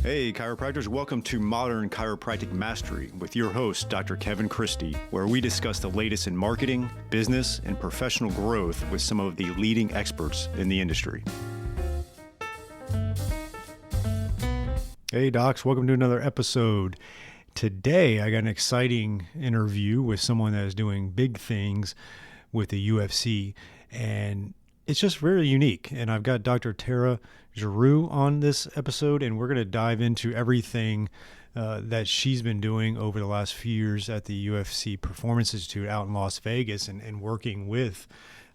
Hey, chiropractors, welcome to Modern Chiropractic Mastery with your host, Dr. Kevin Christie, where we discuss the latest in marketing, business, and professional growth with some of the leading experts in the industry. Hey, docs, welcome to another episode. Today, I got an exciting interview with someone that is doing big things with the UFC, and it's just very unique. And I've got Dr. Tera Giroux on this episode, and we're going to dive into everything that she's been doing over the last few years at the UFC Performance Institute out in Las Vegas and working with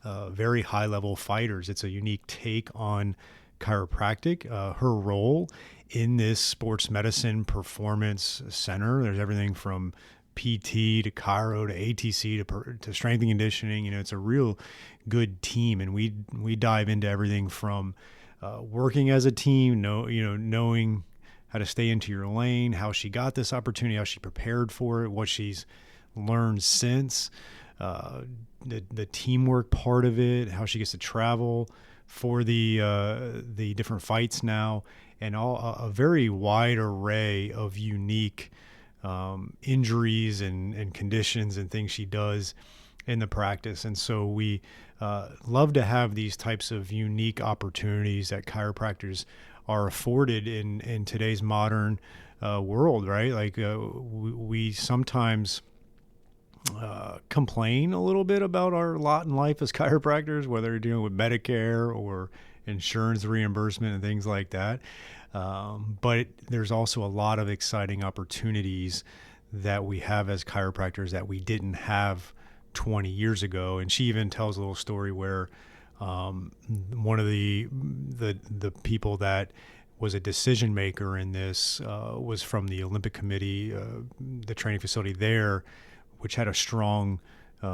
very high-level fighters. It's a unique take on chiropractic, her role in this sports medicine performance center. There's everything from PT to chiro to ATC to strength and conditioning. You know, it's a real good team, and we dive into everything from working as a team, knowing how to stay into your lane, how she got this opportunity, how she prepared for it, what she's learned since, the teamwork part of it, how she gets to travel for the different fights now, and a very wide array of unique injuries and conditions and things she does in the practice. And so we love to have these types of unique opportunities that chiropractors are afforded in today's modern world, right? Like we sometimes complain a little bit about our lot in life as chiropractors, whether you're dealing with Medicare or insurance reimbursement and things like that. But there's also a lot of exciting opportunities that we have as chiropractors that we didn't have 20 years ago. And she even tells a little story where one of the people that was a decision maker in this was from the Olympic Committee, the training facility there, which had a strong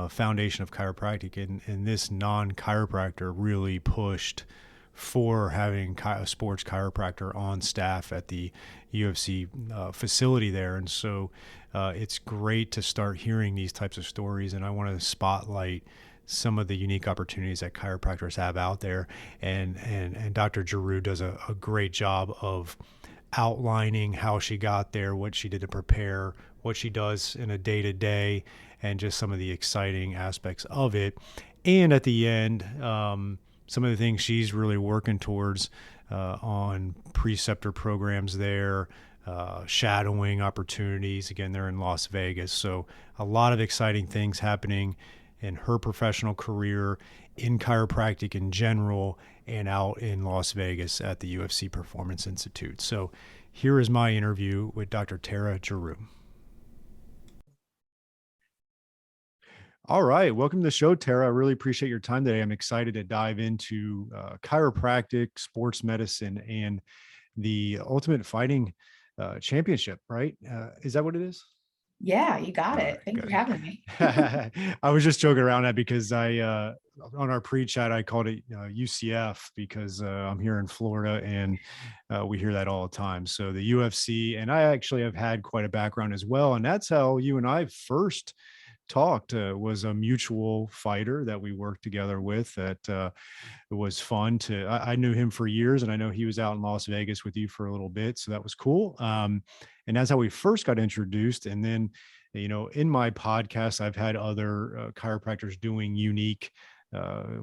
foundation of chiropractic. And this non-chiropractor really pushed for having a sports chiropractor on staff at the UFC facility there. And so it's great to start hearing these types of stories. And I want to spotlight some of the unique opportunities that chiropractors have out there. And Dr. Giroux does a great job of outlining how she got there, what she did to prepare, what she does in a day-to-day, and just some of the exciting aspects of it. And at the end, some of the things she's really working towards on preceptor programs there, shadowing opportunities. Again, they're in Las Vegas. So a lot of exciting things happening in her professional career, in chiropractic in general, and out in Las Vegas at the UFC Performance Institute. So here is my interview with Dr. Tera Giroux. All right. Welcome to the show, Tera. I really appreciate your time today. I'm excited to dive into chiropractic, sports medicine, and the Ultimate Fighting Championship, right? Is that what it is? Yeah, you got it. Thanks for having me. I was just joking around that because on our pre-chat, I called it UCF because I'm here in Florida and we hear that all the time. So the UFC, and I actually have had quite a background as well. And that's how you and I first talked, was a mutual fighter that we worked together with that it was fun I knew him for years, and I know he was out in Las Vegas with you for a little bit. So that was cool. And that's how we first got introduced. And then, in my podcast, I've had other chiropractors doing unique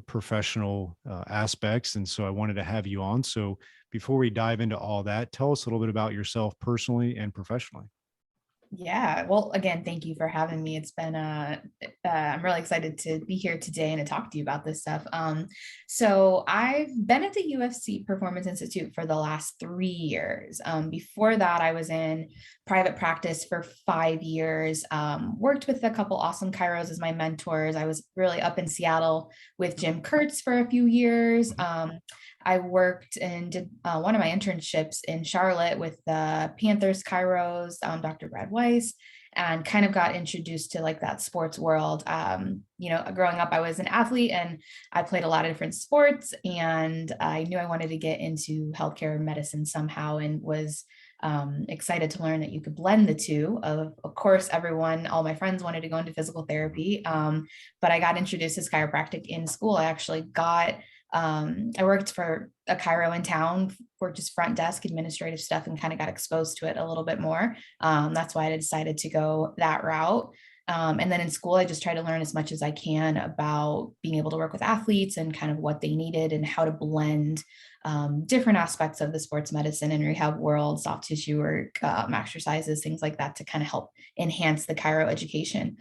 professional aspects. And so I wanted to have you on. So before we dive into all that, tell us a little bit about yourself personally and professionally. Yeah. Well, again, thank you for having me. It's been, I'm really excited to be here today and to talk to you about this stuff. So I've been at the UFC Performance Institute for the last 3 years. Before that, I was in private practice for 5 years, worked with a couple awesome chiros as my mentors. I was really up in Seattle with Jim Kurtz for a few years. I worked and did one of my internships in Charlotte with the Panthers chiros, Dr. Brad Weiss, and kind of got introduced to like that sports world. Growing up, I was an athlete and I played a lot of different sports, and I knew I wanted to get into healthcare and medicine somehow, and was excited to learn that you could blend the two. Of course, all my friends wanted to go into physical therapy, but I got introduced to chiropractic in school. I actually got I worked for a chiro in town, worked just front desk administrative stuff, and kind of got exposed to it a little bit more. That's why I decided to go that route. And then in school, I just try to learn as much as I can about being able to work with athletes and kind of what they needed and how to blend different aspects of the sports medicine and rehab world, soft tissue work, exercises, things like that to kind of help enhance the chiro education.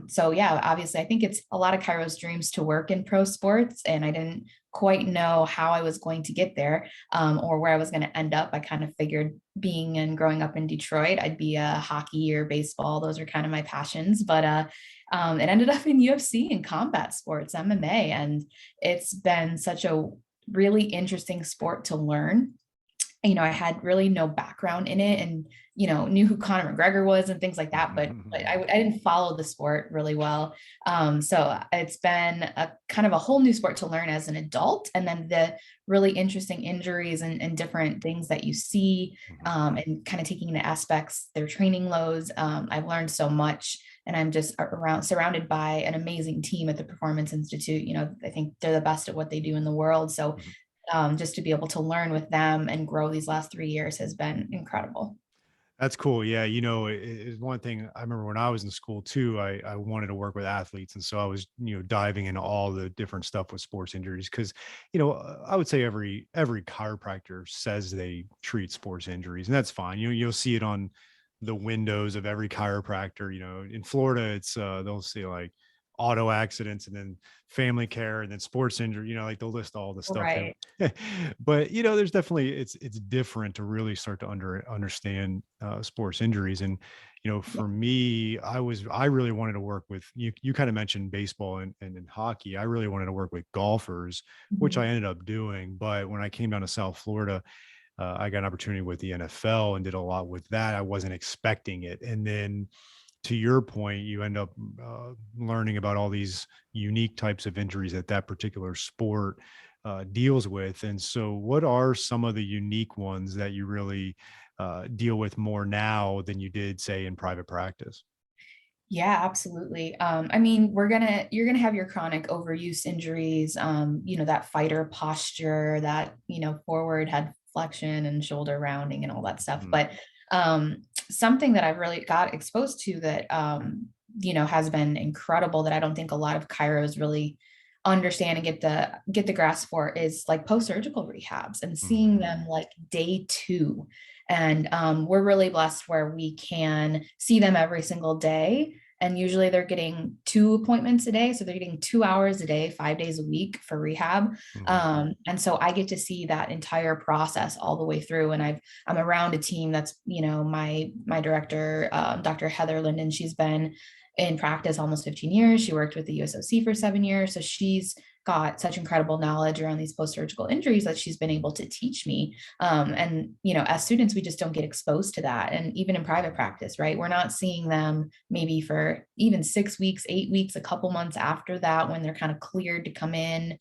So yeah, obviously I think it's a lot of chiro's dreams to work in pro sports, and I didn't quite know how I was going to get there, or where I was going to end up. I kind of figured being and growing up in Detroit, I'd be a hockey or baseball. Those are kind of my passions, but it ended up in UFC and combat sports, MMA, and it's been such a really interesting sport to learn. I had really no background in it, and, knew who Conor McGregor was and things like that, but I didn't follow the sport really well. So it's been a kind of a whole new sport to learn as an adult. And then the really interesting injuries and different things that you see, and kind of taking into aspects, their training loads. I've learned so much, and I'm just surrounded by an amazing team at the Performance Institute. I think they're the best at what they do in the world. So just to be able to learn with them and grow these last 3 years has been incredible. That's cool. Yeah. It's one thing I remember when I was in school too, I wanted to work with athletes. And so I was, diving into all the different stuff with sports injuries. Cause, I would say every chiropractor says they treat sports injuries, and that's fine. You'll see it on the windows of every chiropractor. In Florida, it's, they'll see like auto accidents and then family care and then sports injury, like they'll list all the stuff Right. there. But there's definitely, it's different to really start to understand sports injuries. And for me, I really wanted to work with you kind of mentioned baseball and in hockey. I really wanted to work with golfers, which I ended up doing. But when I came down to South Florida, I got an opportunity with the NFL and did a lot with that. I wasn't expecting it. And then to your point, you end up learning about all these unique types of injuries that that particular sport deals with. And so, what are some of the unique ones that you really deal with more now than you did, say, in private practice? Yeah, absolutely. You're gonna have your chronic overuse injuries, that fighter posture, that, forward head flexion and shoulder rounding and all that stuff. Mhm. But something that I've really got exposed to that, has been incredible that I don't think a lot of chiros really understand and get the grasp for is like post-surgical rehabs and seeing Mhm. them like day two. And we're really blessed where we can see them every single day. And usually they're getting 2 appointments a day. So they're getting 2 hours a day, 5 days a week for rehab. Mhm. And so I get to see that entire process all the way through. And I'm around a team that's, my director, Dr. Heather Linden, she's been in practice almost 15 years. She worked with the USOC for 7 years. So she's got such incredible knowledge around these post-surgical injuries that she's been able to teach me. And, as students, we just don't get exposed to that. And even in private practice, right? We're not seeing them maybe for even 6 weeks, 8 weeks, a couple months after that, when they're kind of cleared to come in,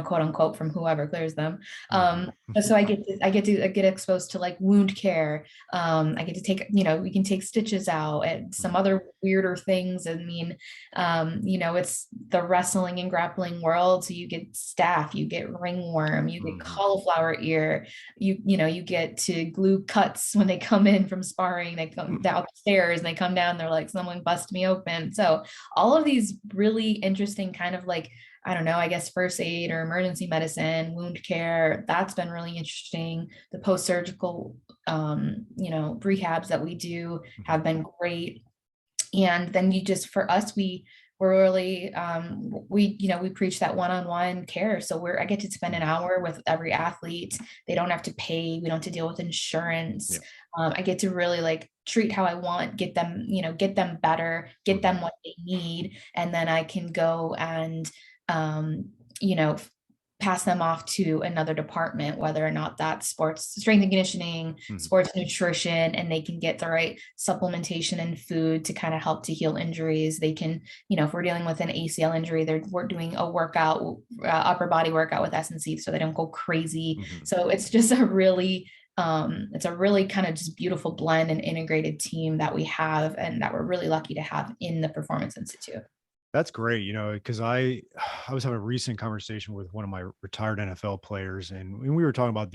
quote unquote, from whoever clears them. Mhm. So I get exposed to like wound care. I get to take, we can take stitches out and some Mhm. other weirder things. It's the wrestling and grappling world. So you get staph, you get ringworm, you get Mhm. cauliflower ear, you get to glue cuts when they come in from sparring, they come downstairs and they come down, they're like, someone bust me open. So all of these really interesting kind of like, I don't know, I guess first aid or emergency medicine, wound care, that's been really interesting. The post-surgical, rehabs that we do Mhm. have been great. And then for us, we're really, we preach that one-on-one care. So I get to spend an Mhm. hour with every athlete. They don't have to pay. We don't have to deal with insurance. Yeah. I get to really like treat how I want, get them better, get Mhm. them what they need. And then I can go and, you know, pass them off to another department, whether or not that's sports strength and conditioning, Mhm. sports nutrition, and they can get the right supplementation and food to kind of help to heal injuries. They can, if we're dealing with an ACL injury, we're doing a workout, upper body workout with S&C so they don't go crazy. Mhm. So it's a really kind of just beautiful blend and integrated team that we have and that we're really lucky to have in the Performance Institute. That's great, because I was having a recent conversation with one of my retired NFL players, and we were talking about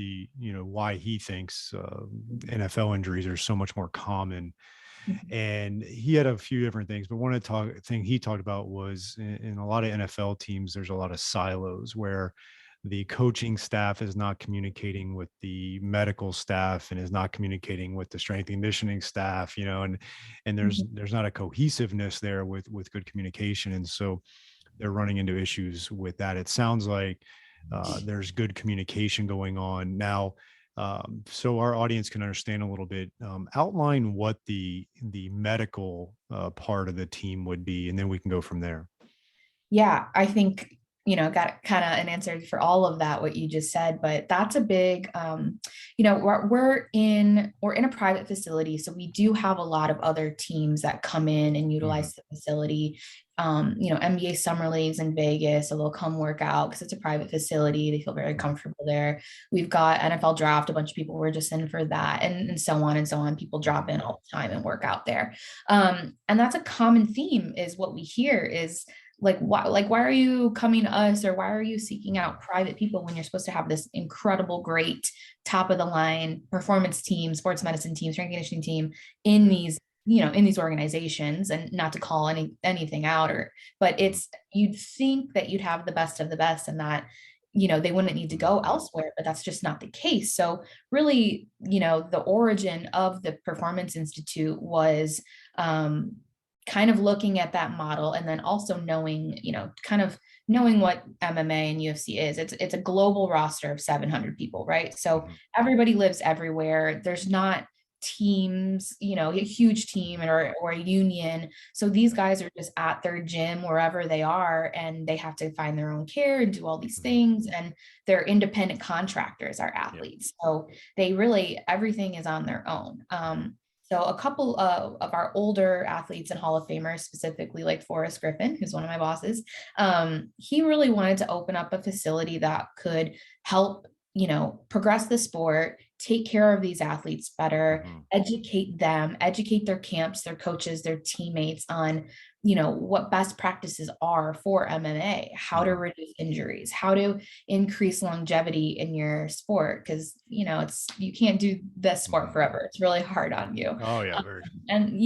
why he thinks NFL injuries are so much more common. Mhm. And he had a few different things, but one of the thing he talked about was in a lot of NFL teams, there's a lot of silos where the coaching staff is not communicating with the medical staff and is not communicating with the strength and conditioning staff, and there's Mhm. there's not a cohesiveness there with good communication. And so they're running into issues with that. It sounds like there's good communication going on now. So our audience can understand a little bit. Outline what the medical part of the team would be, and then we can go from there. Yeah, I think, got kind of an answer for all of that, what you just said, but that's a big, we're in a private facility. So we do have a lot of other teams that come in and Hmm. utilize the facility. NBA summer leagues in Vegas, so they'll come work out because it's a private facility. They feel very Hmm. comfortable there. We've got NFL draft, a bunch of people were just in for that, and so on and so on. People drop Hmm. in all the time and work out there. And that's a common theme is what we hear is why are you coming to us, or why are you seeking out private people when you're supposed to have this incredible, great, top of the line performance team, sports medicine team, strength and conditioning team in Yeah. these in these organizations? And not to call anything out, or but Hmm. it's, you'd think that you'd have the best of the best, and that they wouldn't need to go Hmm. elsewhere, but that's just not the case. So really, the origin of the Performance Institute was um kind of looking at that model, and then also knowing, kind of knowing what MMA and UFC is. It's a global roster of 700 people, right? So Hmm. everybody lives everywhere. There's not teams, a huge team or a union. So these guys are just at their gym wherever they are, and they have to find their own care and do all these Hmm. things. And they're independent contractors, our Yeah. athletes. So they really, everything is on their own. So a couple of our older athletes and Hall of Famers, specifically like Forrest Griffin, who's one of my bosses, he really wanted to open up a facility that could help, progress the sport, take care of these athletes better, Hmm. educate them, educate their camps, their coaches, their teammates on, what best practices are for MMA, how to Hmm. reduce injuries, how to increase longevity in your sport, because it's, you can't do this sport Hmm. forever. It's really hard on you. Oh yeah, very. And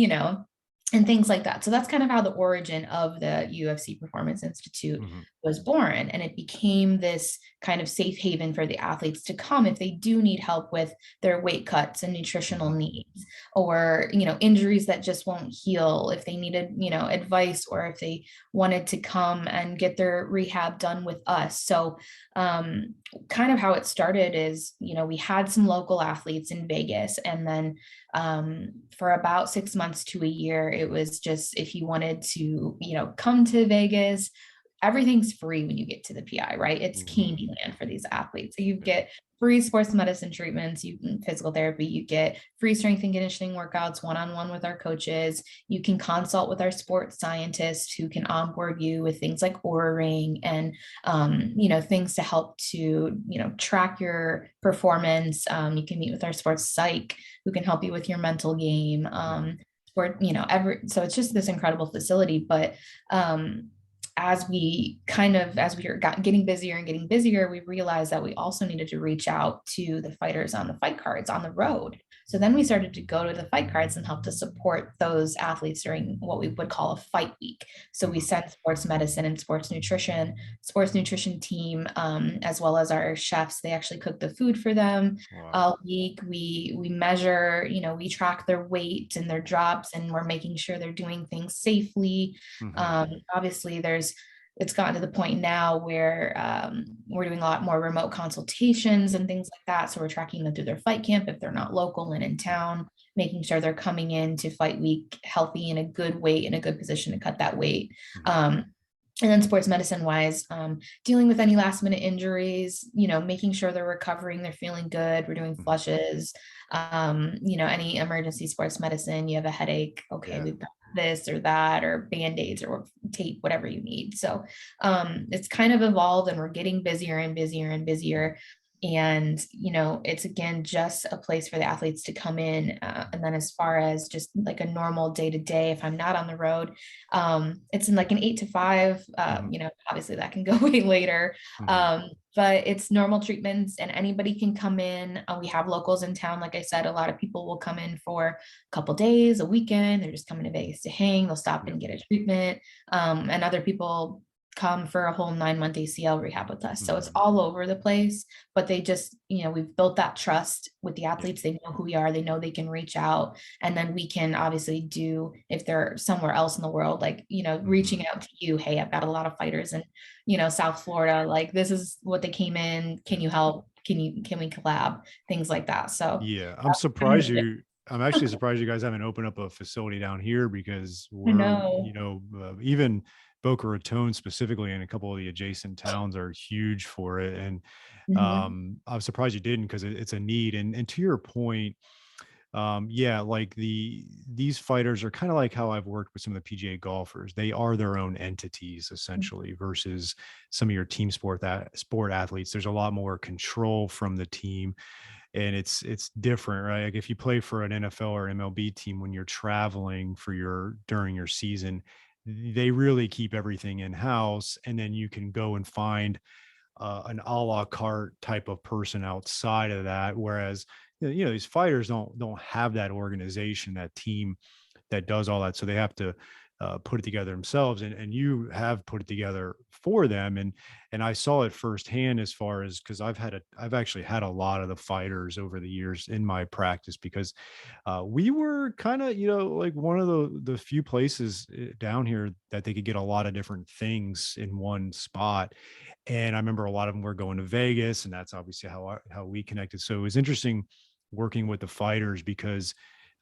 and things like that. So that's kind of how the origin of the UFC Performance Institute Hmm. was born. And it became this kind of safe haven for the athletes to come if they do need help with their weight cuts and nutritional Hmm. needs, or, injuries that just won't heal, if they needed, advice, or if they wanted to come and get their rehab done with us. So, kind of how it started is, we had some local athletes in Vegas, and then for about 6 months to a year, it was just, if you wanted to, come to Vegas, everything's free when you get to the PI, right? It's Hmm. Candyland for these athletes. So you Yeah. get free sports medicine treatments, you can physical therapy, you get free strength and conditioning workouts one-on-one with our coaches. You can consult with our sports scientists who can onboard you with things like Aura Ring and things to help to, track your performance. You can meet with our sports psych who can help you with your mental game. Hmm. Or, so it's just this incredible facility. But as we were getting busier and getting busier, we realized that we also needed to reach out to the fighters on the fight cards on the road. So then we started to go to the fight cards and help to support those athletes during what we would call a fight week. So we Hmm. sent sports medicine and sports nutrition team, as well as our chefs. They actually cook the food for them Wow. all week. We measure, we track their weight and their drops, and we're making sure they're doing things safely. Hmm. Obviously, it's gotten to the point now where we're doing a lot more remote consultations and things like that. So we're tracking them through their fight camp if they're not local and in town, making sure they're coming in to fight week healthy, in a good weight, in a good position to cut that weight. Hmm. And then sports medicine wise, dealing with any last minute injuries, making sure they're recovering, they're feeling good. We're doing Hmm. flushes, any emergency sports medicine, you have a headache, okay, Yeah. we've got this or that, or band-aids or tape, whatever you need. So it's kind of evolved, and we're getting busier and busier and busier. And, it's again just a place for the athletes to come in. And then as far as just like a normal day to day, if I'm not on the road, it's in like an 8 to 5. Mhm. Obviously that can go way later. Mhm. But it's normal treatments and anybody can come in. We have locals in town. Like I said, a lot of people will come in for a couple days, a weekend. They're just coming to Vegas to hang. They'll stop Yep. and get a treatment. And other people come for a whole 9-month ACL rehab with us. So it's Mhm. all over the place, but they just, we've built that trust with the Yeah. athletes. They know who we are. They know they can reach out. And then we can obviously do, if they're somewhere else in the world, like, Mhm. reaching out to you, hey, I've got a lot of fighters in, South Florida. Like, this is what they came in. Can you help? Can we collab? Things like that. So Yeah, kind of it. I'm actually surprised you guys haven't opened up a facility down here because I we're, know. even Boca Raton specifically and a couple of the adjacent towns are huge for it. And Mhm. I'm surprised you didn't because it's a need. And to your point, yeah, like these fighters are kind of like how I've worked with some of the PGA golfers. They are their own entities essentially versus some of your team sport athletes. There's a lot more control from the team and it's different, right? Like if you play for an NFL or MLB team when you're traveling for your during your season, they really keep everything in house, and then you can go and find an a la carte type of person outside of that. Whereas these fighters don't have that organization, that team that does all that. So they have to put it together themselves, and you have put it together for them. And I saw it firsthand as far as because I've actually had a lot of the fighters over the years in my practice because we were kind of like one of the few places down here that they could get a lot of different things in one spot. And I remember a lot of them were going to Vegas, and that's obviously how we connected. So it was interesting working with the fighters because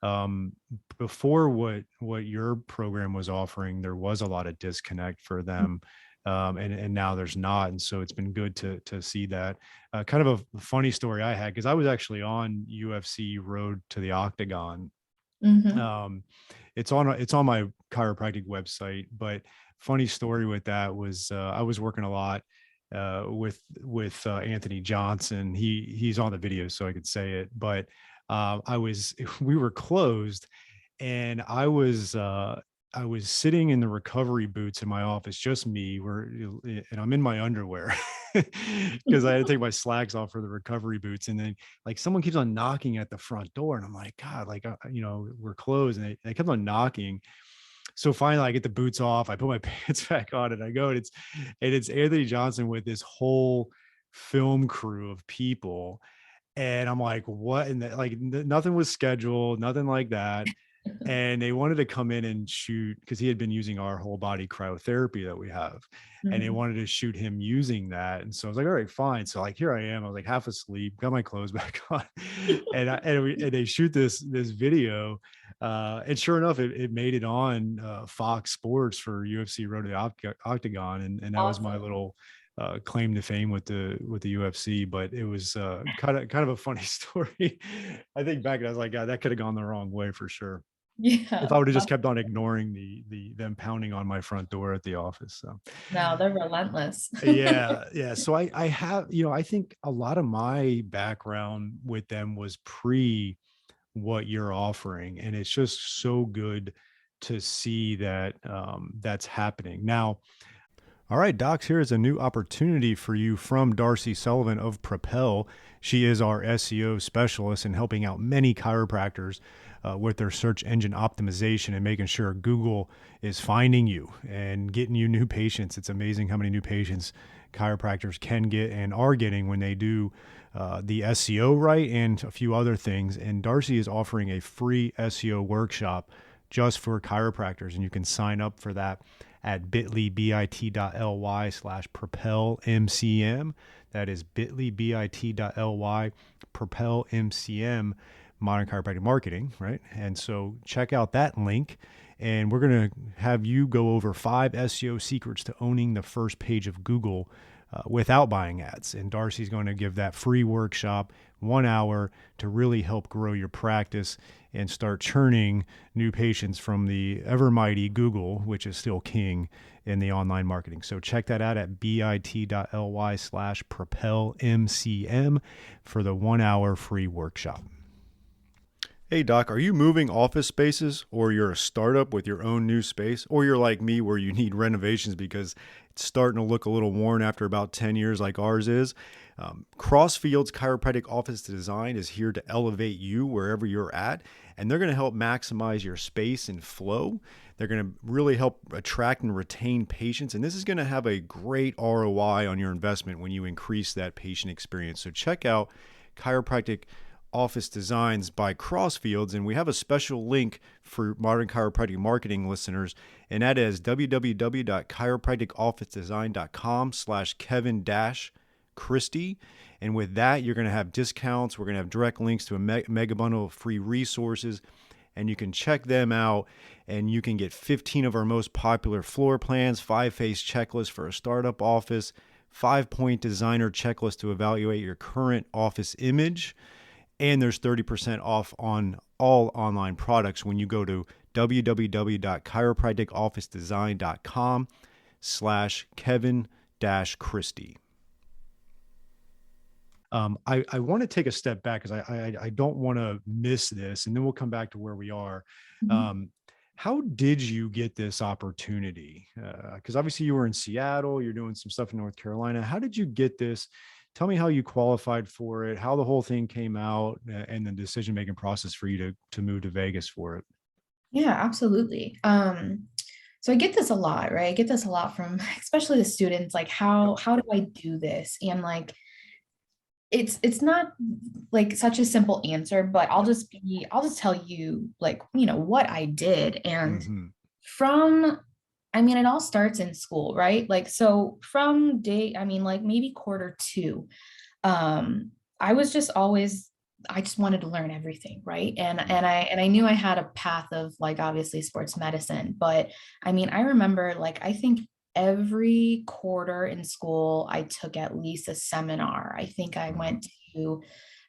um before what your program was offering, there was a lot of disconnect for them. And now there's not. And so it's been good to see that. Kind of a funny story I had because I was actually on UFC Road to the Octagon. Mhm. um it's on my chiropractic website. But funny story with that was I was working a lot with Anthony Johnson. He's on the video so I could say it. But I was we were closed, and I was sitting in the recovery boots in my office, just me, and I'm in my underwear because I had to take my slacks off for the recovery boots. And then like someone keeps on knocking at the front door, and I'm like, God, like we're closed, and they kept on knocking. So finally, I get the boots off, I put my pants back on, and I go, and it's Anthony Johnson with this whole film crew of people. And I'm like, what? And nothing was scheduled, nothing like that. And they wanted to come in and shoot because he had been using our whole body cryotherapy that we have, and they Mhm. wanted to shoot him using that. And so I was like, all right, fine. So like here I am, I was like half asleep, got my clothes back on, and they shoot this video, and sure enough, it made it on Fox Sports for UFC Road to the Octagon, and that was my Awesome. little claim to fame with the UFC. But it was kind of a funny story. I think back and I was like, God, that could have gone the wrong way for sure if Yeah. I would have just kept on ignoring the them pounding on my front door at the office. So No, they're relentless. yeah, yeah. So I have, I think a lot of my background with them was pre what you're offering, and it's just so good to see that that's happening now. All right, Docs, here is a new opportunity for you from Darcy Sullivan of Propel. She is our SEO specialist in helping out many chiropractors with their search engine optimization and making sure Google is finding you and getting you new patients. It's amazing how many new patients chiropractors can get and are getting when they do the SEO right and a few other things. And Darcy is offering a free SEO workshop just for chiropractors, and you can sign up for that at bit.ly/propelmcm. That is bit.ly propelmcm, modern chiropractic marketing, right? And so check out that link, and we're going to have you go over 5 SEO secrets to owning the first page of Google without buying ads. And Darcy's going to give that free workshop, 1 hour, to really help grow your practice and start churning new patients from the ever mighty Google, which is still king in the online marketing. So check that out at bit.ly/propelmcm for the 1 hour free workshop. Hey doc, are you moving office spaces, or you're a startup with your own new space, or you're like me where you need renovations because it's starting to look a little worn after about 10 years like ours is? Crossfield's Chiropractic Office Design is here to elevate you wherever you're at, and they're going to help maximize your space and flow. They're going to really help attract and retain patients, and this is going to have a great ROI on your investment when you increase that patient experience. So check out Chiropractic Office Designs by Crossfields, and we have a special link for Modern Chiropractic Marketing listeners, and that is www.chiropracticofficedesign.com/Kevin-Christie. And with that, you're going to have discounts. We're going to have direct links to a mega bundle of free resources, and you can check them out, and you can get 15 of our most popular floor plans, 5-phase checklist for a startup office, 5-point designer checklist to evaluate your current office image. And there's 30% off on all online products when you go to www.chiropracticofficedesign.com/Kevin-Christie. I want to take a step back because I don't want to miss this, and then we'll come back to where we are. How did you get this opportunity? Because obviously you were in Seattle, you're doing some stuff in North Carolina. How did you get this? Tell me how you qualified for it, how the whole thing came out, and the decision-making process for you to move to Vegas for it. Yeah, absolutely. So I get this a lot, right? I get this a lot from especially the students, like how do I do this? And like it's not like such a simple answer, but I'll just tell you like, what I did. And from I mean, it all starts in school, right? Like, so from like maybe quarter two, I was just always, I just wanted to learn everything, right? And I knew I had a path of like obviously sports medicine, but I mean, I remember like I think every quarter in school I took at least a seminar. I think I went to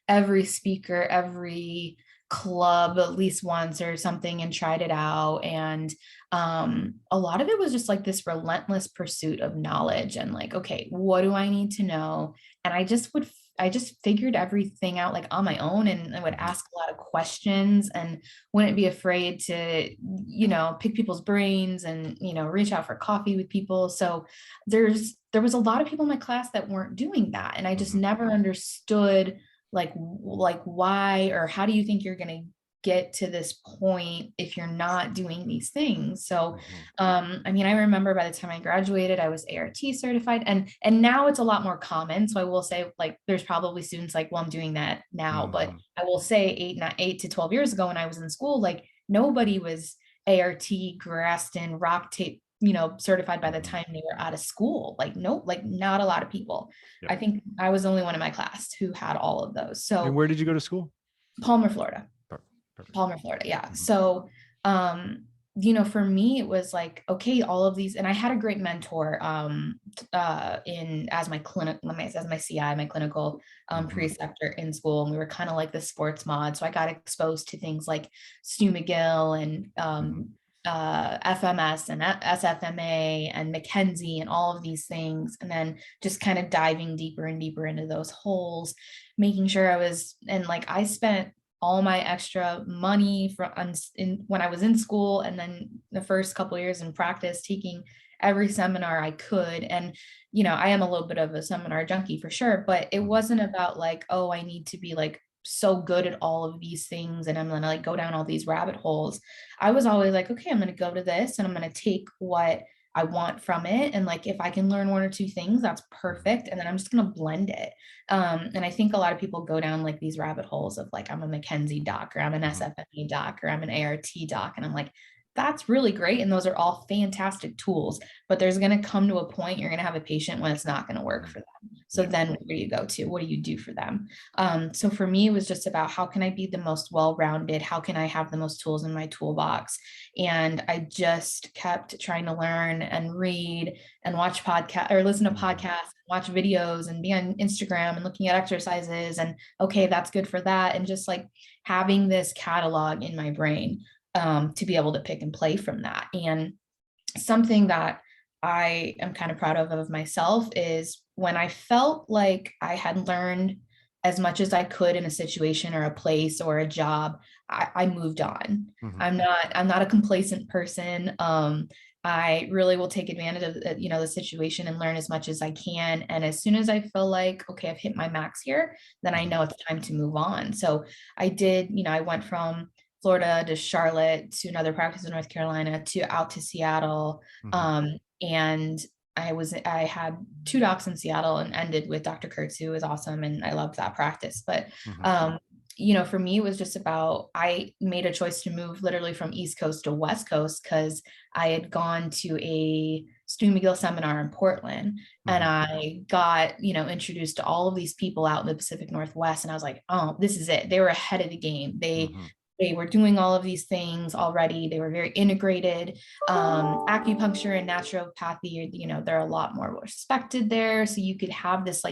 every speaker, every club at least once or something and tried it out. And a lot of it was just like this relentless pursuit of knowledge and like, okay, what do I need to know? And I just figured everything out like on my own, and I would ask a lot of questions and wouldn't be afraid to, pick people's brains and, reach out for coffee with people. So there was a lot of people in my class that weren't doing that. And I just never understood like why, or how do you think you're going to get to this point if you're not doing these things? So I mean, I remember by the time I graduated I was ART certified, and now it's a lot more common. So I will say like there's probably students like, well, I'm doing that now, but I will say 8 to 12 years ago when I was in school, like nobody was ART, Graston, rock tape, certified by the time they were out of school. Like, nope, like not a lot of people. Yep. I think I was the only one in my class who had all of those. So and where did you go to school? Palmer, Florida. Perfect. Palmer, Florida. Yeah. So, for me, it was like, okay, all of these, and I had a great mentor, as my CI, my clinical, preceptor in school. And we were kind of like the sports mod. So I got exposed to things like Stu McGill and, FMS and SFMA and McKenzie and all of these things. And then just kind of diving deeper and deeper into those holes, making sure I spent all my extra money when I was in school, and then the first couple of years in practice, taking every seminar I could. And, I am a little bit of a seminar junkie for sure, but it wasn't about like, oh, I need to be like so good at all of these things and I'm going to like go down all these rabbit holes. I was always like, okay, I'm going to go to this and I'm going to take what I want from it. And like, if I can learn one or two things, that's perfect. And then I'm just going to blend it. And I think a lot of people go down like these rabbit holes of like, I'm a McKenzie doc, or I'm an SFMA doc, or I'm an ART doc. And I'm like, that's really great. And those are all fantastic tools, but there's going to come to a point you're going to have a patient when it's not going to work for them. So Yeah. then where do you go to? What do you do for them? So for me, it was just about how can I be the most well-rounded? How can I have the most tools in my toolbox? And I just kept trying to learn and read and watch podcasts or listen to podcasts, watch videos and be on Instagram and looking at exercises and okay, that's good for that. And just like having this catalog in my brain to be able to pick and play from that. And something that I am kind of proud of myself is when I felt like I had learned as much as I could in a situation or a place or a job, I moved on. I'm not a complacent person. I really will take advantage of the situation and learn as much as I can. And as soon as I feel like, okay, I've hit my max here, then I know it's time to move on. So I did, I went from Florida to Charlotte to another practice in North Carolina to out to Seattle. And I had 2 docs in Seattle and ended with Dr. Kurtz, who was awesome. And I loved that practice. But, for me, it was just about, I made a choice to move literally from East Coast to West Coast because I had gone to a Stu McGill seminar in Portland and I got, introduced to all of these people out in the Pacific Northwest. And I was like, oh, this is it. They were ahead of the game. They were doing all of these things already. They were very integrated. Acupuncture and naturopathy, they're a lot more respected there. So you could have this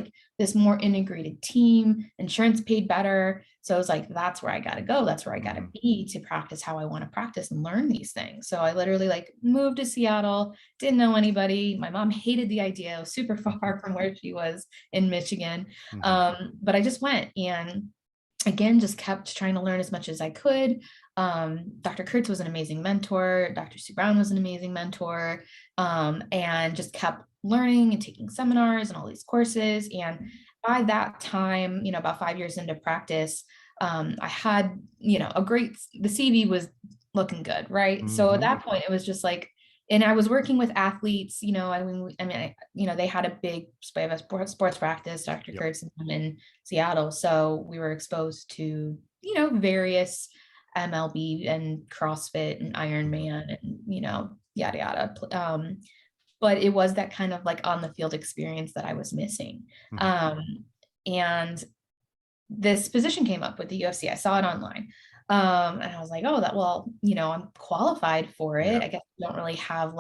more integrated team. Insurance paid better. So I was like, that's where I got to go. That's where I got to be to practice how I want to practice and learn these things. So I literally moved to Seattle, didn't know anybody. My mom hated the idea. It was super far from where she was in Michigan. But I just went and again, just kept trying to learn as much as I could. Dr. Kurtz was an amazing mentor. Dr. Sue Brown was an amazing mentor, and just kept learning and taking seminars and all these courses. And by that time, about 5 years into practice, I had, the CV was looking good, right? So at that point, it was just like, and I was working with athletes, they had a big sports practice, Dr. Kurtz and them in Seattle. So we were exposed to, various MLB and CrossFit and Ironman and, yada, yada. But it was that kind of on the field experience that I was missing. And this position came up with the UFC. I saw it online. And I was like, oh, I'm qualified for it. I guess I don't really have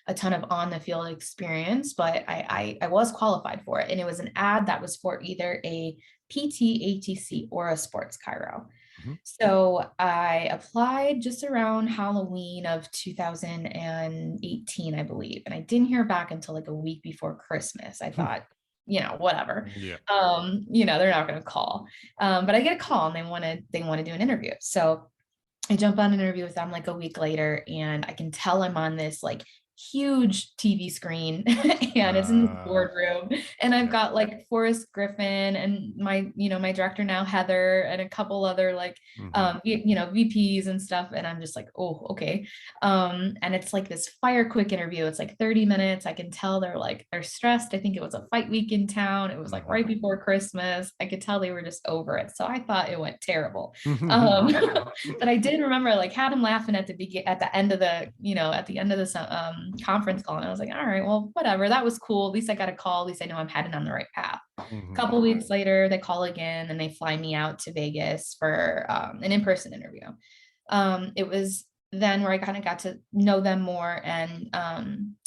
a ton of on the field experience, but I was qualified for it. And it was an ad that was for either a PT, ATC, or a sports chiro. So I applied just around Halloween of 2018, I believe. And I didn't hear back until a week before Christmas. I thought, whatever. They're not going to call. But I get a call and they want to do an interview. So I jump on an interview with them a week later and I can tell I'm on this huge TV screen and it's in the boardroom and I've got Forrest Griffin and my director now, Heather, and a couple other VPs and stuff. And I'm just oh, okay. And it's this fire quick interview. It's 30 minutes. I can tell they're stressed. I think it was a fight week in town. It was right before Christmas. I could tell they were just over it. So I thought it went terrible. But I did remember had him laughing at the end of the conference call. And I was like, all right, well, whatever. That was cool. At least I got a call. At least I know I'm heading on the right path. A couple weeks later, they call again and they fly me out to Vegas for an in-person interview. It was then where I kind of got to know them more and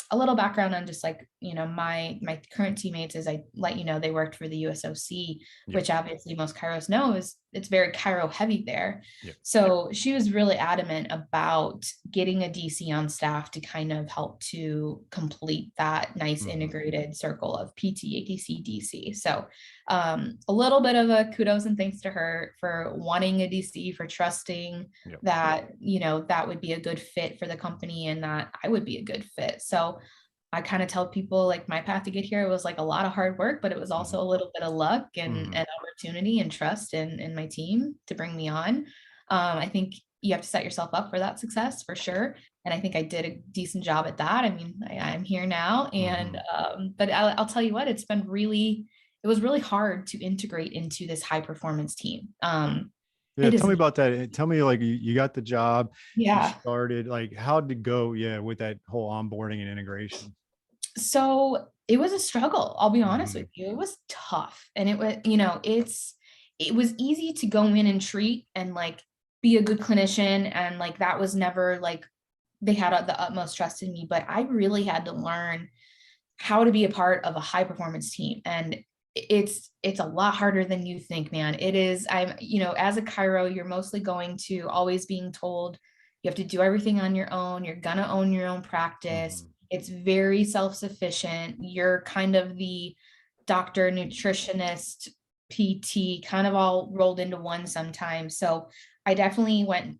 a little background on just my current teammates is I let you know they worked for the USOC, which obviously most chiros know is it's very chiro heavy there. So she was really adamant about getting a DC on staff to kind of help to complete that nice integrated circle of PT, ATC, DC. So a little bit of a kudos and thanks to her for wanting a DC, for trusting that, that would be a good fit for the company and that I would be a good fit. So I kind of tell people my path to get here was a lot of hard work, but it was also a little bit of luck and opportunity and trust in my team to bring me on. I think you have to set yourself up for that success for sure. And I think I did a decent job at that. I mean, I'm here now and, but I'll tell you what, it was really hard to integrate into this high performance team. Yeah. It Tell is. me about that. Tell me, like, you got the job, you Yeah. started, like, how'd it go? Yeah. With that whole onboarding and integration. So it was a struggle. I'll be honest with Hmm. you. It was tough. And it was, it was easy to go in and treat and like be a good clinician. And like that was never like they had the utmost trust in me, but I really had to learn how to be a part of a high performance team. And it's a lot harder than you think, man. It is. As a chiro, you're mostly going to always being told you have to do everything on your own. You're gonna own your own practice. Hmm. It's very self-sufficient. You're kind of the doctor, nutritionist, PT, kind of all rolled into one sometimes. So I definitely went,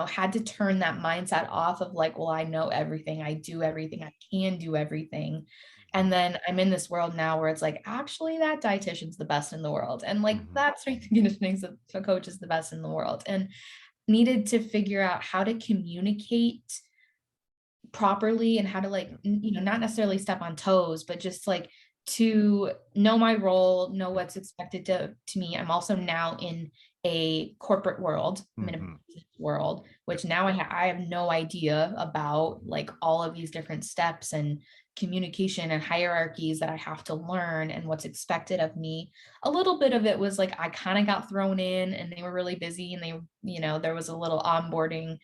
had to turn that mindset off of like, well, I know everything, I do everything, I can do everything. And then I'm in this world now where it's like, actually, that dietitian's the best in the world. And like Hmm. that strength and conditioning coach is the best in the world. And needed to figure out how to communicate properly and how to like not necessarily step on toes, but just like to know my role, know what's expected to me. I'm also now in a corporate world. I'm in a Hmm. business world, Yep. which now I have no idea about like all of these different steps and communication and hierarchies that I have to learn and what's expected of me. A little bit of it was like I kind of got thrown in and they were really busy and there was a little onboarding,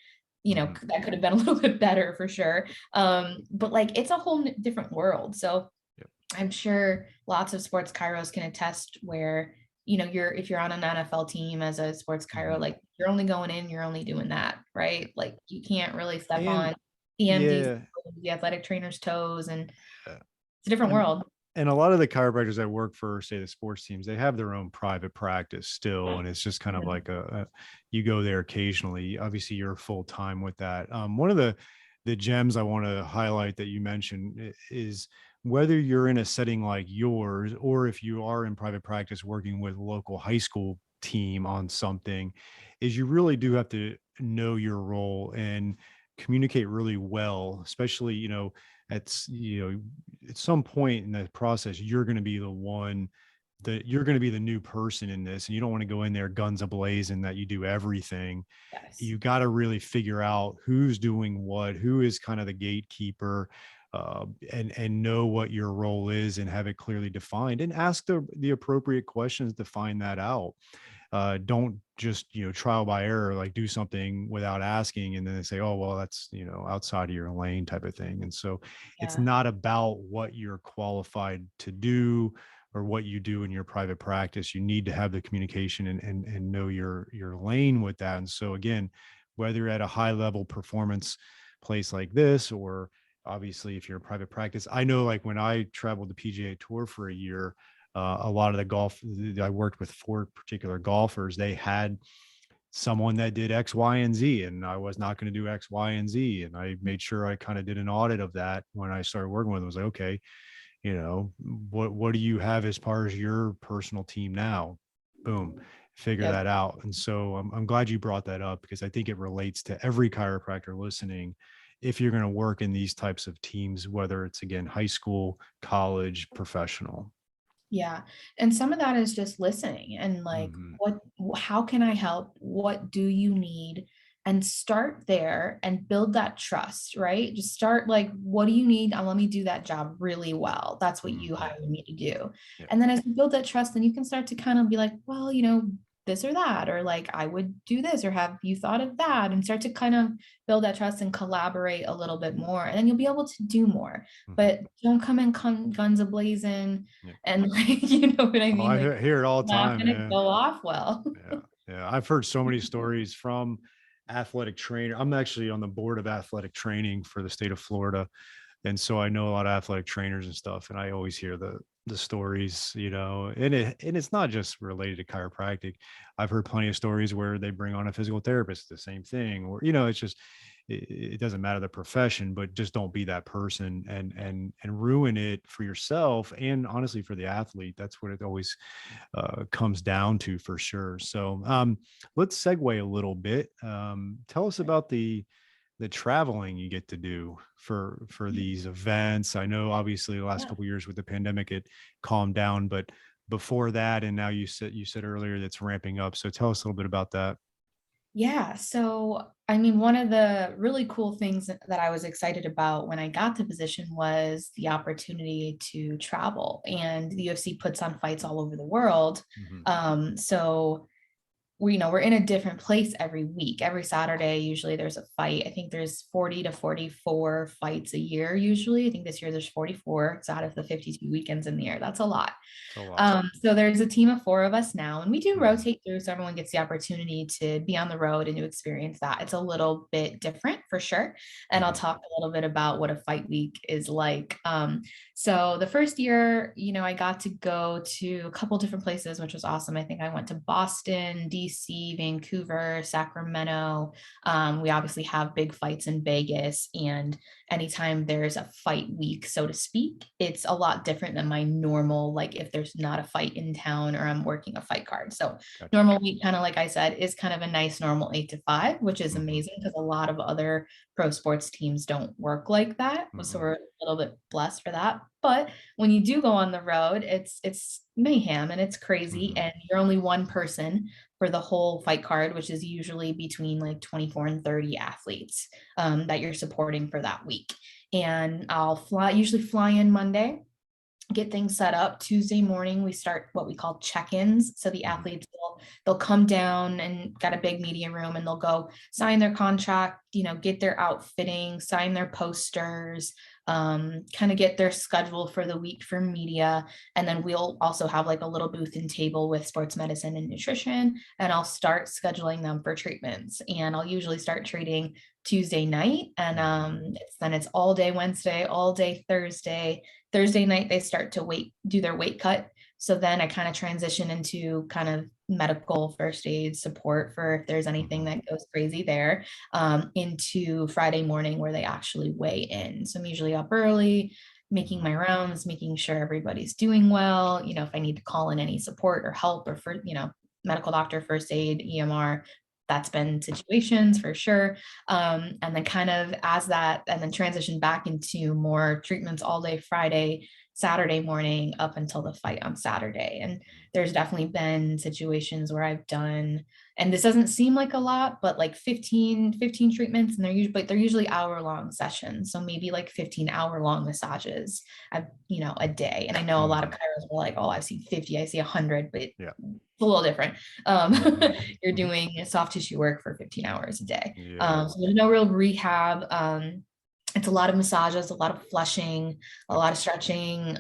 Hmm. that could have been a little bit better for sure. But like it's a whole different world. So Yep. I'm sure lots of sports chiros can attest where, if you're on an NFL team as a sports chiro, Hmm. like you're only going in, you're only doing that, right? Like you can't really step And on the MD's, yeah, the athletic trainer's toes, and yeah. it's a different and world. and a lot of the chiropractors that work for, say, the sports teams, they have their own private practice still, and it's just kind of Mhm. like you go there occasionally. Obviously, you're full time with that. One of the gems I want to highlight that you mentioned is whether you're in a setting like yours or if you are in private practice working with local high school team on something, is you really do have to know your role and communicate really well, especially at some point in the process, you're going to be the one that you're going to be the new person in this, and you don't want to go in there guns ablaze and that you do everything. Yes. You got to really figure out who's doing what, who is kind of the gatekeeper, and know what your role is and have it clearly defined, and ask the appropriate questions to find that out. Don't just trial by error, like do something without asking and then they say, oh well, that's outside of your lane type of thing. And so it's Yeah. not about what you're qualified to do or what you do in your private practice. You need to have the communication and know your lane with that. And so again, whether you're at a high level performance place like this, or obviously if you're in private practice, I know like when I traveled the PGA Tour for a year, a lot of the golf, I worked with four particular golfers. They had someone that did X, Y, and Z, and I was not going to do X, Y, and Z. And I made sure I kind of did an audit of that when I started working with them. I was like, okay, what do you have as far as your personal team now? Boom, figure Yep. that out. And so I'm glad you brought that up because I think it relates to every chiropractor listening. If you're going to work in these types of teams, whether it's again high school, college, professional. Yeah. And some of that is just listening and like, Mhm. how can I help? What do you need? And start there and build that trust, right? Just start like, what do you need? Let me do that job really well. That's what you Mhm. hired me to do. Yeah. And then as you build that trust, then you can start to kind of be like, well, this or that, or like, I would do this, or have you thought of that? And start to kind of build that trust and collaborate a little bit more. And then you'll be able to do more, Mhm. but don't come in guns a-blazing Yeah. and like, you know what I Oh, mean? I Like, hear it all the not time, gonna man. go off well. Yeah. Yeah. I've heard so many stories from athletic trainer. I'm actually on the board of athletic training for the state of Florida. And so I know a lot of athletic trainers and stuff. And I always hear the stories, and it's not just related to chiropractic. I've heard plenty of stories where they bring on a physical therapist, the same thing, or, it's just, it doesn't matter the profession, but just don't be that person and ruin it for yourself. And honestly, for the athlete, that's what it always comes down to for sure. So let's segue a little bit. Tell us about the traveling you get to do for these events. I know obviously the last Yeah. couple of years with the pandemic, it calmed down, but before that, and now you said earlier that's ramping up. So tell us a little bit about that. Yeah. So, I mean, one of the really cool things that I was excited about when I got the position was the opportunity to travel. And the UFC puts on fights all over the world. Hmm. So we're in a different place every week. Every Saturday, usually there's a fight. I think there's 40 to 44 fights a year usually. I think this year there's 44. It's out of the 52 weekends in the year. That's a lot. It's a lot. So there's a team of four of us now, and we do Hmm. rotate through so everyone gets the opportunity to be on the road and to experience that. It's a little bit different for sure. And I'll Hmm. talk a little bit about what a fight week is like. So the first year, I got to go to a couple different places, which was awesome. I think I went to Boston, DC, Vancouver, Sacramento. We obviously have big fights in Vegas, and anytime there's a fight week, so to speak, it's a lot different than my normal, like if there's not a fight in town or I'm working a fight card. So Gotcha. normal week, kind of like I said, is kind of a nice normal 8 to 5, which is Hmm. amazing because a lot of other pro sports teams don't work like that. So Hmm. we're a little bit blessed for that. But when you do go on the road, it's mayhem and it's crazy, Hmm. and you're only one person for the whole fight card, which is usually between like 24 and 30 athletes that you're supporting for that week. And usually fly in Monday, get things set up. Tuesday morning, we start what we call check-ins. So the Hmm. athletes they'll come down and got a big media room, and they'll go sign their contract, get their outfitting, sign their posters, kind of get their schedule for the week for media. And then we'll also have like a little booth and table with sports medicine and nutrition. And I'll start scheduling them for treatments. And I'll usually start treating Tuesday night. And Hmm. it's all day Wednesday, all day Thursday. Thursday night, they start to do their weight cut. So then I kind of transition into kind of medical first aid support for if there's anything Hmm. that goes crazy there, into Friday morning where they actually weigh in. So I'm usually up early, making Hmm. my rounds, making sure everybody's doing well. If I need to call in any support or help or for, medical doctor, first aid, EMR, that's been situations for sure. And then kind of as that, and then transition back into more treatments all day Friday, Saturday morning up until the fight on Saturday. And there's definitely been situations where I've done, and this doesn't seem like a lot, but like 15 treatments, and they're usually hour-long sessions. So maybe like 15-hour-long massages, a day. And I know a lot of Hmm. chiros were like, oh, I've seen 50, I see 100, but Yeah. it's a little different. Um, Hmm. you're Hmm. doing soft tissue work for 15 hours a day. Yeah. So there's no real rehab. It's a lot of massages, a lot of flushing, a Yep. lot of stretching.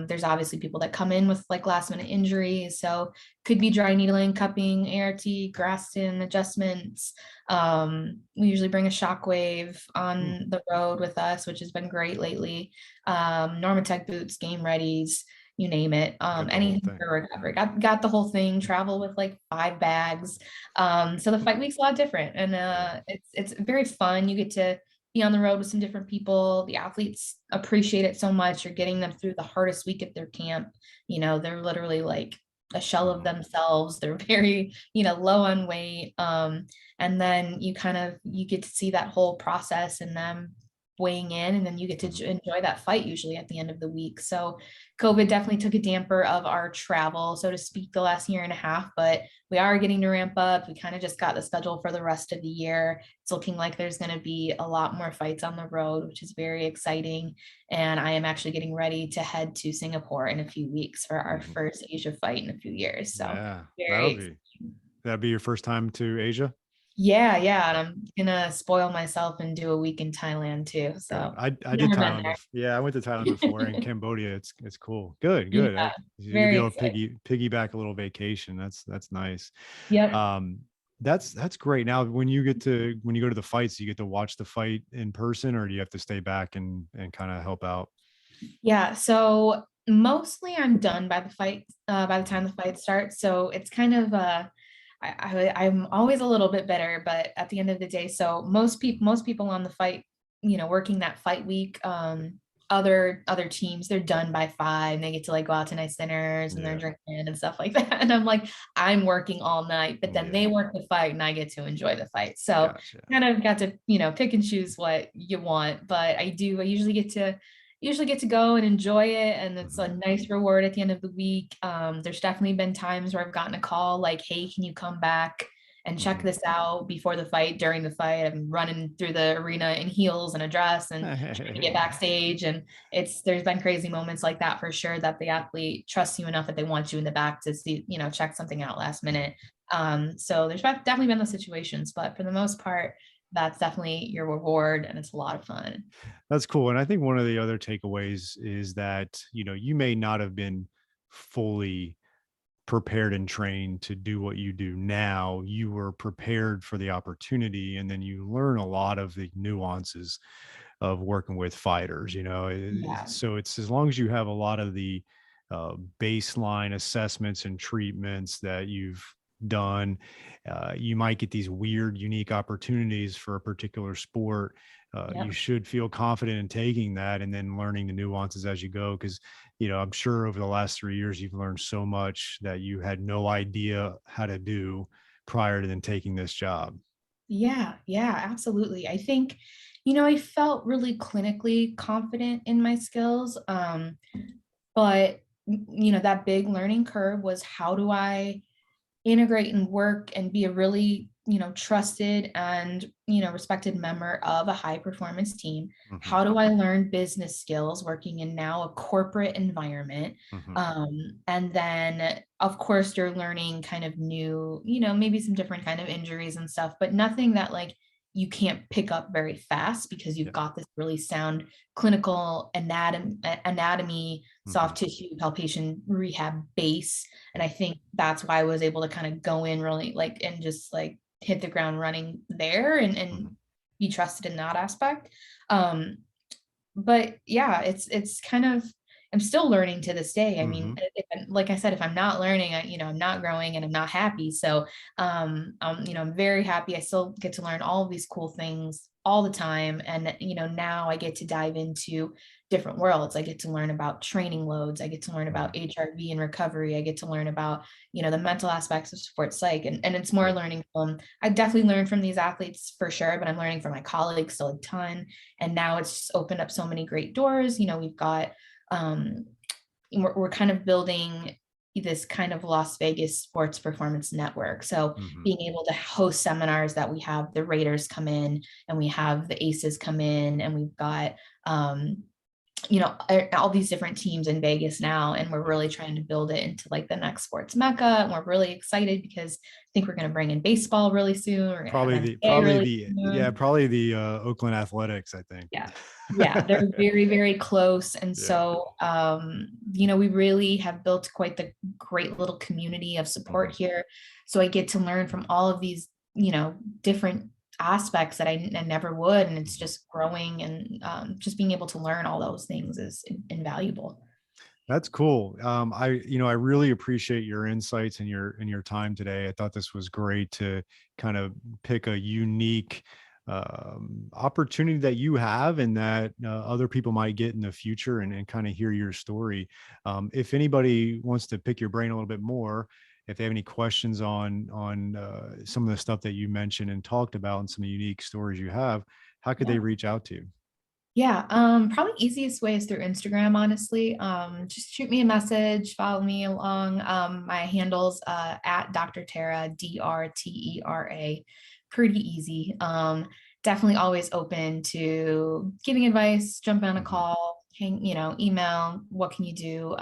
There's obviously people that come in with like last minute injuries. So could be dry needling, cupping, ART, Graston adjustments. We usually bring a shockwave Hmm. on the road with us, which has been great lately. Normatec boots, game readies, you name it. Got the whole Anything thing. for recovery. Got the whole thing. Travel with like 5 bags. So the fight week's a lot different, and Yeah. it's very fun. You get to be on the road with some different people. The athletes appreciate it so much. You're getting them through the hardest week of their camp. They're literally like a shell of Hmm. themselves. They're very, low on weight. And then you get to see that whole process and them weighing in, and then you get to Hmm. enjoy that fight usually at the end of the week. So COVID definitely took a damper of our travel, so to speak, the last year and a half, but we are getting to ramp up. We kind of just got the schedule for the rest of the year. It's looking like there's going to be a lot more fights on the road, which is very exciting. And I am actually getting ready to head to Singapore in a few weeks for our Hmm. first Asia fight in a few years. So Yeah. very exciting. That'd be your first time to Asia. Yeah, yeah. And I'm gonna spoil myself and do a week in Thailand too. Good. So I did never been Thailand before. Yeah, I went to Thailand before, and there. Cambodia. It's cool. Good, Yeah, good. You'll be very able to excited. piggyback a little vacation. That's nice. Yep. Um, that's great. Now, when you go to the fights, you get to watch the fight in person, or do you have to stay back and kind of help out? Yeah, so mostly I'm done by the fight, by the time Mhm. the fight starts. So it's kind of I'm always a little bit better, but at the end of the day, so Mhm. most people on the fight, working that fight week, other teams, they're done by 5. They get to like go out to nice dinners and they're Yeah, drinking and stuff like that. And I'm like, I'm working all night, but then they yeah, work the fight and I get to enjoy the fight. So gotcha. kind of got to, pick and choose what you want. But I usually get to usually get to go and enjoy it. And it's a Mhm. nice reward at the end of the week. There's definitely been times where I've gotten a call like, hey, can you come back and check Mhm. this out before the fight, during the fight? I'm running through the arena in heels and a dress and trying to get backstage. And there's been crazy moments like that for sure, that the athlete trusts you enough that they want you in the back to see, check something out last minute. So there's definitely been those situations, but for the most part, that's definitely your reward and it's a lot of fun. That's cool. And I think one of the other takeaways is that, you may not have been fully prepared and trained to do what you do now. You were prepared for the opportunity, and then you learn a lot of the nuances of working with fighters. Yeah. So it's, as long as you have a lot of the baseline assessments and treatments that you've done, you might get these weird, unique opportunities for a particular sport. You Yep. should feel confident in taking that and then learning the nuances as you go. Because, I'm sure over the last 3 years, you've learned so much that you had no idea how to do prior to then taking this job. Yeah, yeah, absolutely. I think, I felt really clinically confident in my skills. But that big learning curve was, how do I integrate and work and be a really, trusted and, respected member of a high performance team? Hmm. How do I learn business skills working in now a corporate environment? Hmm. And then of course you're learning kind of new, maybe some different kind of injuries and stuff, but nothing that like you can't pick up very fast because you've Yeah. got this really sound clinical anatomy, Hmm. soft tissue, palpation, rehab base. And I think that's why I was able to kind of go in really like and just like hit the ground running there and Hmm. be trusted in that aspect. Um, but yeah, it's kind of, I'm still learning to this day. I mean, Hmm. like I said, if I'm not learning, I'm not growing and I'm not happy. So, I'm very happy. I still get to learn all of these cool things all the time. And, now I get to dive into different worlds. I get to learn about training loads. I get to learn Hmm. about HRV and recovery. I get to learn about, the mental aspects of sports psych. And it's more Yeah. learning from, I definitely learn from these athletes for sure, but I'm learning from my colleagues still a ton. And now it's just opened up so many great doors. We've got, um, we're kind of building this kind of Las Vegas sports performance network. So Hmm. being able to host seminars, that we have the Raiders come in and we have the Aces come in, and we've got, um, all these different teams in Vegas now, and we're Yeah. really trying to build it into like the next sports mecca. And we're really excited because I think we're going to bring in baseball really soon. We're going to have NBA really Yeah, soon. probably the Oakland Athletics, I think. Yeah. Yeah, they're very, very close. And Yeah. so, we really have built quite the great little community of support Hmm. here. So I get to learn from all of these, different aspects that I never would. And it's Hmm. just growing, and just being able to learn all those things is invaluable. That's cool. I really appreciate your insights and your time today. I thought this was great to kind of pick a unique opportunity that you have and that other people might get in the future, and kind of hear your story. If anybody wants to pick your brain a little bit more, if they have any questions on some of the stuff that you mentioned and talked about and some unique stories you have, how could they Yeah. reach out to you? Yeah, probably easiest way is through Instagram, honestly. Just shoot me a message, follow me along. My handle's at Dr. Tera, Drtera. Pretty easy. Definitely always open to giving advice, jump on a Hmm. call, email, what can you do?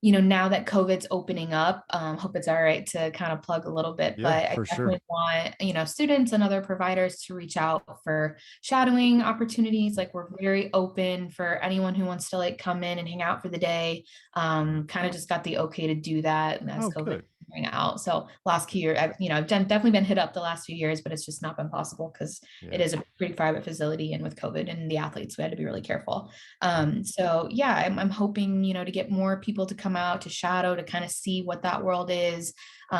Now that COVID's opening up, hope it's all right to kind of plug a little bit, Yeah, but I for sure. definitely want, students and other providers to reach out for shadowing opportunities. Like, we're very open for anyone who wants to like come in and hang out for the day. Mhm. Kind of just got the okay to do that, and as Oh, COVID good. figuring out. So last Yeah. few years, I've definitely been hit up the last few years, but it's just not been possible because it Yeah. is a pretty private facility, and with COVID and the athletes, we had to be really careful. Yeah. So yeah, I'm hoping, to get more people to come out to shadow, to kind of see what that world is, to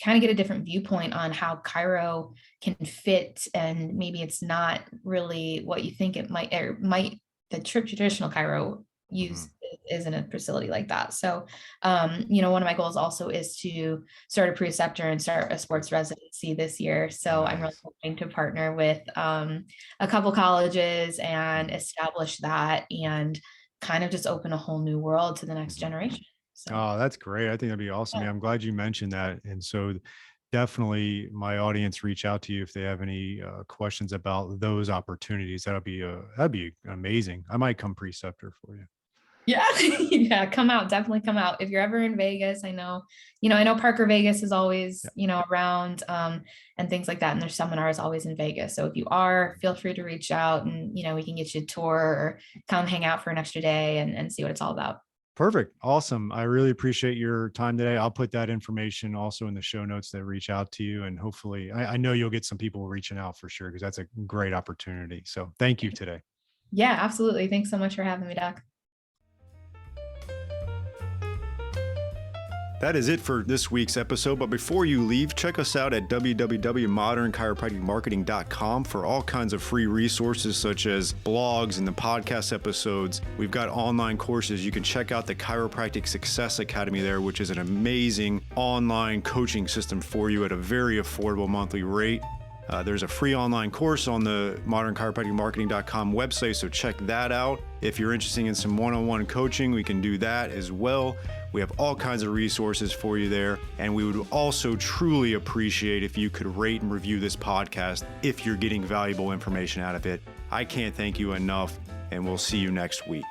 kind of get a different viewpoint on how Cairo can fit. And maybe it's not really what you think it might, or might the traditional Cairo Hmm. use is in a facility like that. So, one of my goals also is to start a preceptor and start a sports residency this year. So I'm really Nice. hoping to partner with a couple colleges and establish that and kind of just open a whole new world to the next Mhm. generation. So Oh, that's great. I think that'd be awesome. yeah. Yeah, I'm glad you mentioned that. And so definitely my audience reach out to you if they have any questions about those opportunities. That'd be amazing. I might come preceptor for you. Yeah, yeah, come out, definitely come out. If you're ever in Vegas, I know Parker Vegas is always, Yeah, around and things like that. And there's seminars always in Vegas. So if you are, feel free to reach out and, we can get you a tour or come hang out for an extra day and see what it's all about. perfect. Awesome. I really appreciate your time today. I'll put that information also in the show notes that reach out to you. And hopefully I know you'll get some people reaching out for sure, because that's a great opportunity. So thank you today. Yeah, absolutely. Thanks so much for having me, Doc. That is it for this week's episode. But before you leave, check us out at www.modernchiropracticmarketing.com for all kinds of free resources such as blogs and the podcast episodes. We've got online courses. You can check out the Chiropractic Success Academy there, which is an amazing online coaching system for you at a very affordable monthly rate. There's a free online course on the modernchiropracticmarketing.com website, so check that out. If you're interested in some one-on-one coaching, we can do that as well. We have all kinds of resources for you there, and we would also truly appreciate if you could rate and review this podcast if you're getting valuable information out of it. I can't thank you enough, and we'll see you next week.